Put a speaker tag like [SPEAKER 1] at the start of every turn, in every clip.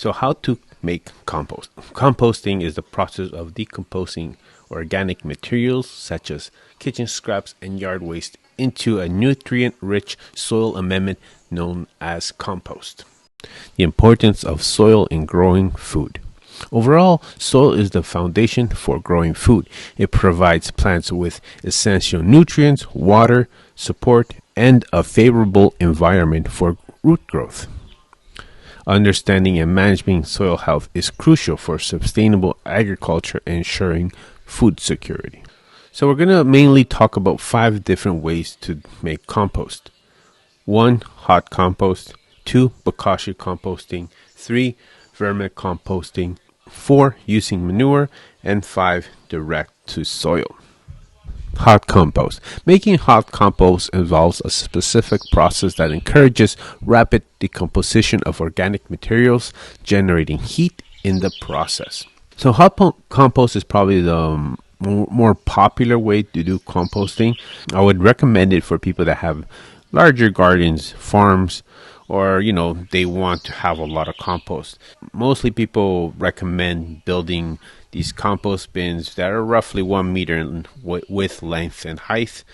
[SPEAKER 1] So how to make compost? Composting is the process of decomposing organic materials such as kitchen scraps and yard waste into a nutrient-rich soil amendment known as compost. The importance of soil in growing food. Overall, soil is the foundation for growing food. It provides plants with essential nutrients, water, support, and a favorable environment for root growth. Understanding and managing soil health is crucial for sustainable agriculture and ensuring food security. So we're going to mainly talk about 5 different ways to make compost. 1. Hot compost. 2. Bokashi composting. 3. Vermicomposting. 4. Using manure. And 5. Direct to soil. Hot compost. Making hot compost involves a specific process that encourages rapid decomposition of organic materials, generating heat in the process. So compost is probably the more popular way to do composting. I would recommend it for people that have larger gardens, farms, or they want to have a lot of compost. Mostly people recommend building these compost bins that are roughly 1 meter in width, length, and height,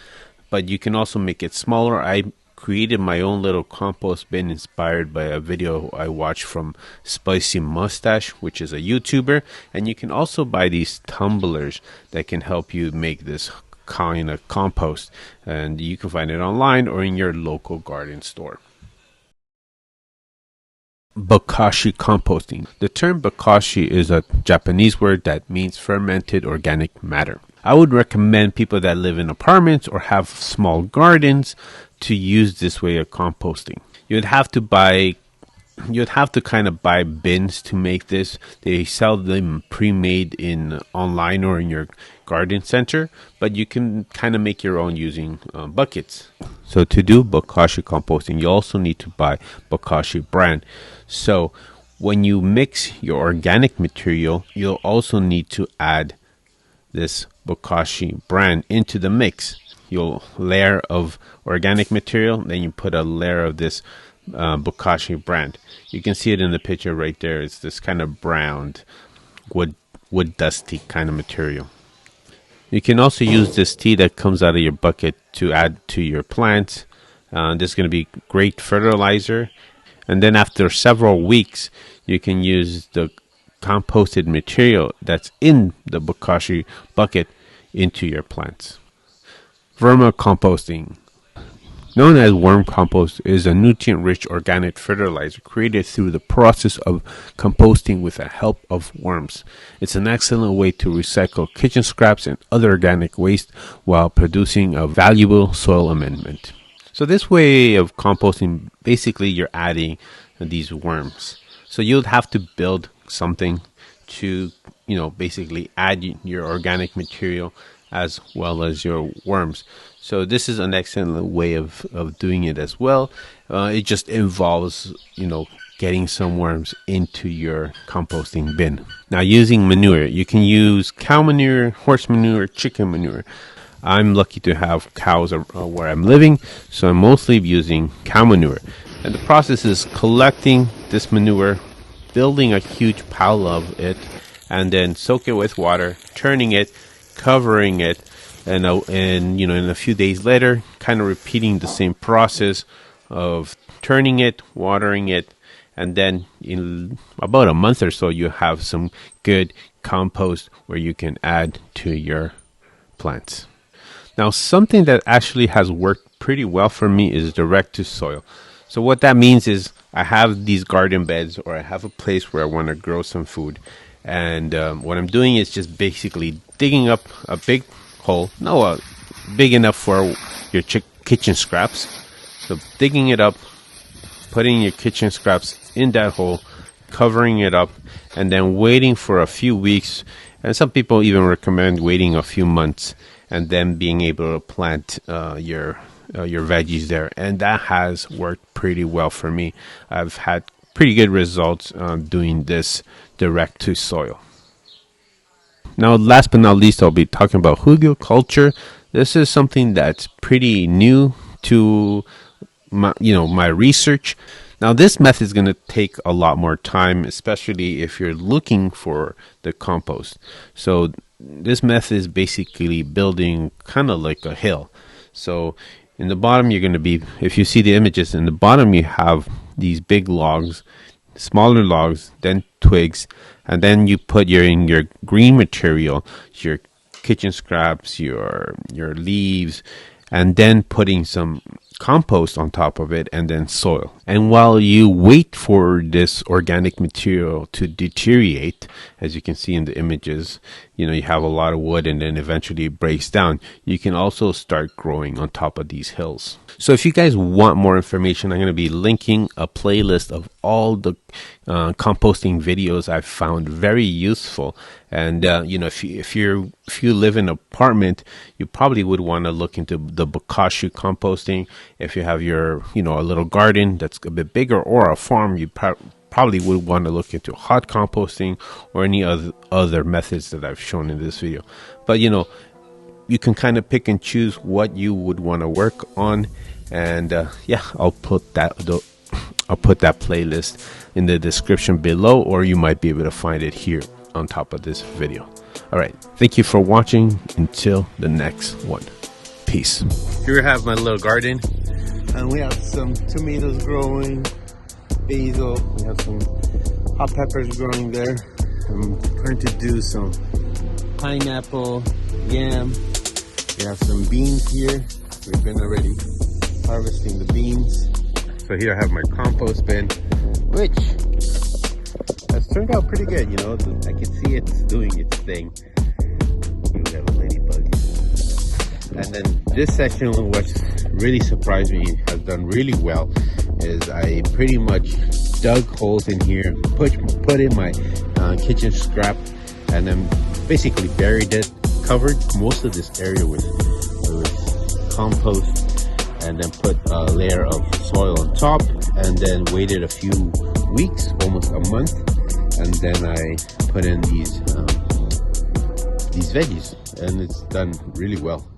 [SPEAKER 1] but you can also make it smaller. I created my own little compost bin inspired by a video I watched from Spicy Mustache, which is a YouTuber, and you can also buy these tumblers that can help you make this kind of compost, and you can find it online or in your local garden store. Bokashi composting. The term bokashi is a Japanese word that means fermented organic matter. I would recommend people that live in apartments or have small gardens to use this way of composting. You'd have to kind of buy bins to make this. They sell them pre-made in online or in your garden center, but you can kind of make your own using buckets. So to do Bokashi composting, you also need to buy Bokashi brand. So when you mix your organic material, you'll also need to add this Bokashi brand into the mix. You'll layer of organic material, then you put a layer of this Bokashi brand. You can see it in the picture right there. It's this kind of browned wood dusty kind of material. You can also use this tea that comes out of your bucket to add to your plants. This is going to be great fertilizer. And then after several weeks, you can use the composted material that's in the Bokashi bucket into your plants. Vermicomposting, known as worm compost, is a nutrient-rich organic fertilizer created through the process of composting with the help of worms. It's an excellent way to recycle kitchen scraps and other organic waste while producing a valuable soil amendment. So this way of composting, basically you're adding these worms. So you'll have to build something to, basically add your organic material as well as your worms. So this is an excellent way of doing it as well. It just involves, getting some worms into your composting bin. Now, using manure, you can use cow manure, horse manure, chicken manure. I'm lucky to have cows where I'm living, so I'm mostly using cow manure. And the process is collecting this manure, building a huge pile of it, and then soak it with water, turning it, covering it, and in a few days later, kind of repeating the same process of turning it, watering it, and then in about a month or so, you have some good compost where you can add to your plants. Now, something that actually has worked pretty well for me is direct to soil. So what that means is I have these garden beds, or I have a place where I want to grow some food. And what I'm doing is just basically digging up a big hole, big enough for your kitchen scraps. So digging it up, putting your kitchen scraps in that hole, covering it up, and then waiting for a few weeks. And some people even recommend waiting a few months and then being able to plant your veggies there. And that has worked pretty well for me. I've had pretty good results doing this direct to soil. Now, last but not least, I'll be talking about Hugo Culture. This is something that's pretty new to my research. Now, this method is going to take a lot more time, especially if you're looking for the compost. So this method is basically building kind of like a hill. So in the bottom, you're going to be, if you see the images, in the bottom you have these big logs, smaller logs, then twigs, and then you put your green material, your kitchen scraps, your leaves, and then putting some compost on top of it, and then soil. And while you wait for this organic material to deteriorate, as you can see in the images, you have a lot of wood and then eventually it breaks down. You can also start growing on top of these hills. So if you guys want more information, I'm going to be linking a playlist of all the composting videos I've found very useful. And if you live in an apartment, you probably would want to look into the Bokashi composting. If you have your a little garden that's a bit bigger, or a farm, you probably would want to look into hot composting or any other methods that I've shown in this video. But you can kind of pick and choose what you would want to work on, and I'll put that playlist in the description below, or you might be able to find it here on top of this video. All right, thank you for watching. Until the next one, peace. Here I have my little garden, and we have some tomatoes growing, basil, we have some hot peppers growing there. I'm going to do some pineapple, yam. We have some beans here. We've been already harvesting the beans. So here I have my compost bin, which has turned out pretty good. I can see it's doing its thing. Here we have a ladybug. And then this section, what really surprised me, has done really well, is I pretty much dug holes in here, put in my kitchen scrap, and then basically buried it, covered most of this area with compost, and then put a layer of soil on top, and then waited a few weeks, almost a month, and then I put in these veggies, and it's done really well.